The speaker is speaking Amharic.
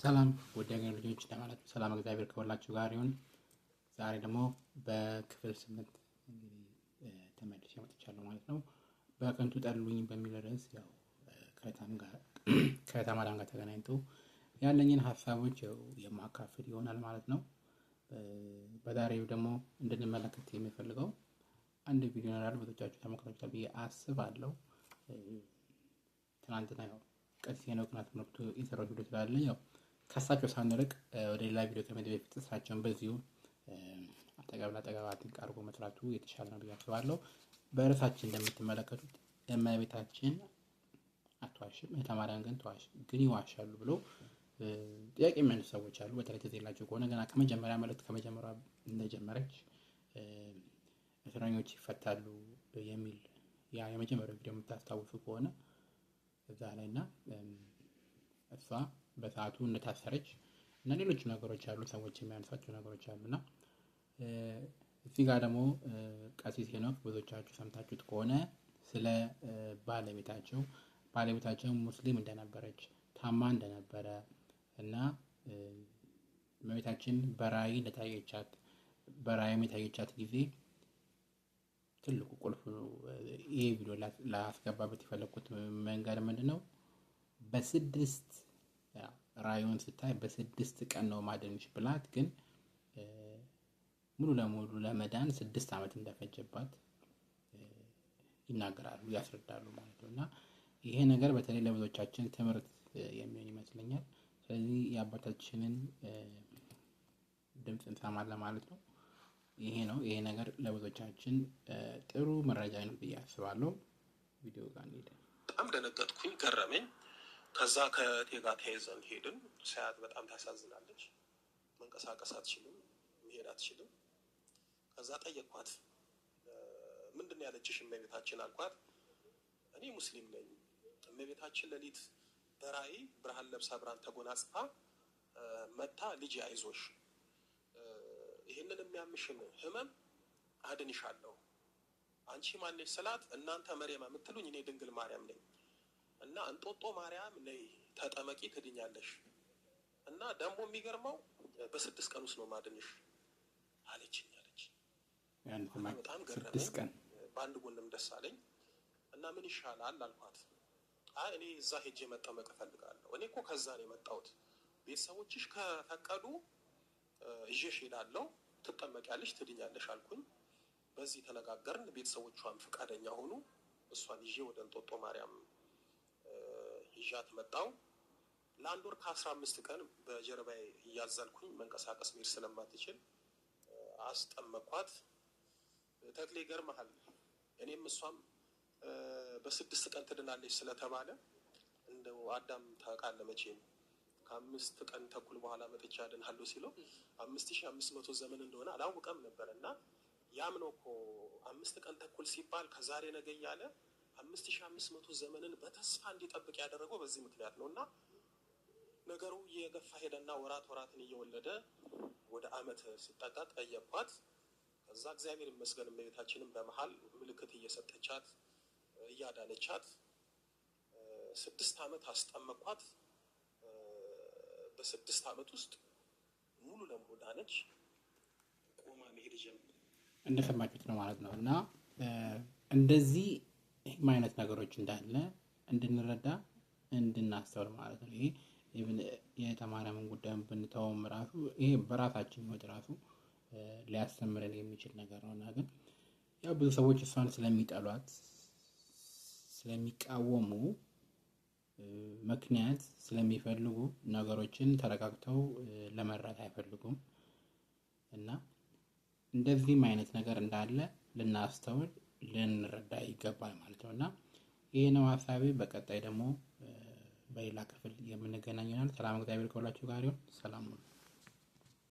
ሰላም ወደ ሀገር ልጆች ለማለት ነው። ሰላም እግዚአብሔር ከሁላችሁ ጋር ይሁን። ዛሬ ደግሞ በክፍል 8 እንግዲህ ተመልሼ መጥቻለሁ ማለት ነው። በከንቱ ጠሉኝ በሚል ርዕስ ያው ከተማዳን ጋር ተገናኝቶ ያለኝን ሀሳቦች የማካፍል ይሆናል ማለት ነው። በዛሬው ደግሞ እንድንመለከት የሚፈልገው አንድ ቪዲዮ ነው። ብዙዎቻችሁ ተመልክታችኋል ብዬ አስባለሁ። ትናንትና ያው ቀሲስ ሄኖክ ትምህርቱ የሰራው ቪዲዮ ስላለ ያው ከሳቸው ሳንርቅ ወደ ሌላ ቪዲዮ ከመሄድ በፊት እሳቸውን በዚሁ አጠገብ አድርጎ መስራቱ የተሻለ ነው ብዬ አስባለሁ። በርዕሳችን እንደምትመለከቱት እመቤታችን አትዋሽም፣ ተማሪያን ግን ይዋሻሉ ብሎ ጥያቄ የሚያነሱ ሰዎች አሉ። በተለይ ትዝ ይላችሁ ከሆነ ገና ከመጀመሪያ እንደጀመረች እስረኞች ይፈታሉ የሚል ያ የመጀመሪያው ቪዲዮ የምታስታውሱ ከሆነ እዛ ላይ እና እሷ በሰዓቱ እንደታሰረች እና ሌሎች ነገሮች አሉ፣ ሰዎች የሚያነሷቸው ነገሮች አሉና እዚህ ጋር ደግሞ ቀሲስ ሄኖክ ብዙዎቻችሁ ሰምታችሁት ከሆነ ስለ ባለቤታቸው ሙስሊም እንደነበረች ታማ እንደነበረ እና እመቤታችን በራእይ የታየቻት ጊዜ ትልቁ ቁልፍ ይሄ ቪዲዮ ላስገባበት የፈለኩት መንገድ ምንድነው? በስድስት ራእዩን ስታይ በስድስት ቀን ነው ማደንሽ ብላት፣ ግን ሙሉ ለሙሉ ለመዳን 6 ዓመት እንደፈጀባት ይናገራሉ፣ ያስረዳሉ ማለት ነው። እና ይሄ ነገር በተለይ ለብዙዎቻችን ትምህርት የሚሆን ይመስለኛል። ስለዚህ የአባታችንን ድምፅ እንሰማለን ማለት ነው። ይሄ ነገር ለብዙዎቻችን ጥሩ መረጃ ነው ብዬ አስባለሁ። ቪዲዮ ጋር እንሂድ። በጣም ደነገጥኩኝ፣ ገረመኝ። ከዛ ከእቴ ጋር ተያይዘን ሄድን። ሳያት በጣም ታሳዝናለች። መንቀሳቀስ አትችልም፣ መሄድ አትችልም። ከዛ ጠየቅኳት፣ ምንድን ነው ያለችሽ እመቤታችን አልኳት። እኔ ሙስሊም ነኝ፣ እመቤታችን ሌሊት በራእይ ብርሃን ለብሳ ብርሃን ተጎናጽፋ መታ ልጅ አይዞሽ፣ ይህንን የሚያምሽን ህመም አድንሻለሁ። አንቺ ማነሽ ስላት፣ እናንተ መርየም የምትሉኝ እኔ ድንግል ማርያም ነኝ እና እንጦጦ ማርያም ነይ ተጠመቂ ትድኛለሽ። እና ደግሞ የሚገርመው በ6 ቀን ውስጥ ነው ማድንሽ አለችኝ። በጣም ገረመኝ። በአንድ ጎንም ደስ አለኝ እና ምን ይሻላል አልኳት። እኔ እዛ ሄጄ መጠመቅ እፈልጋለሁ። እኔ እኮ ከዛ ነው የመጣሁት። ቤተሰቦችሽ ከፈቀዱ እዤሽ ሄዳለሁ፣ ትጠመቂያለሽ፣ ትድኛለሽ አልኩኝ። በዚህ ተነጋገርን። ቤተሰቦቿም ፈቃደኛ ሆኑ። እሷን ይዤ ወደ እንጦጦ ማርያም ይዣት መጣሁ። ለ1 ወር ከ15 ቀን በጀርባዬ እያዘልኩኝ መንቀሳቀስ መሄድ ስለማትችል አስጠመኳት። ተክሌ ይገርምሃል፣ እኔም እሷም በ6 ቀን ትድናለች ስለተባለ እንደው አዳም ታውቃለህ መቼም ከ5 ቀን ተኩል በኋላ መጥቻ አድንሃለሁ ሲለው 5500 ዘመን እንደሆነ አላውቅም ነበር። እና ያም ነው እኮ 5 ቀን ተኩል ሲባል ከዛሬ ነገ እያለ 5500 ዘመንን በተስፋ እንዲጠብቅ ያደረገው በዚህ ምክንያት ነው። እና ነገሩ እየገፋ ሄደና ወራትን እየወለደ ወደ ዓመት ሲጠጋ ጠየቅኳት። ከዛ እግዚአብሔር ይመስገን እመቤታችንን በመሃል ምልክት እየሰጠቻት እያዳነቻት 6 ዓመት አስጠመኳት። በ6 ዓመት ውስጥ ሙሉ ለሙሉ ዳነች፣ ቆማ መሄድ ጀመረች። እንደሰማችሁት ነው ማለት ነው። እና እንደዚህ አይነት ነገሮች እንዳለ እንድንረዳ እንድናስተውል ማለት ነው። ይሄ የተማሪያምን ጉዳይ ብንተውም ራሱ ይሄ በራሳችን ህይወት ራሱ ሊያስተምረን የሚችል ነገር ነው። እና ግን ያው ብዙ ሰዎች እሷን ስለሚጠሏት ስለሚቃወሙ ምክንያት ስለሚፈልጉ ነገሮችን ተረጋግተው ለመረዳት አይፈልጉም። እና እንደዚህም አይነት ነገር እንዳለ ልናስተውል ልንረዳ ይገባል ማለት ነው። እና ይሄ ነው ሀሳቤ። በቀጣይ ደግሞ በሌላ ክፍል የምንገናኝ ይሆናል። ሰላም እግዚአብሔር ከሁላችሁ ጋር ይሁን። ሰላም ነው።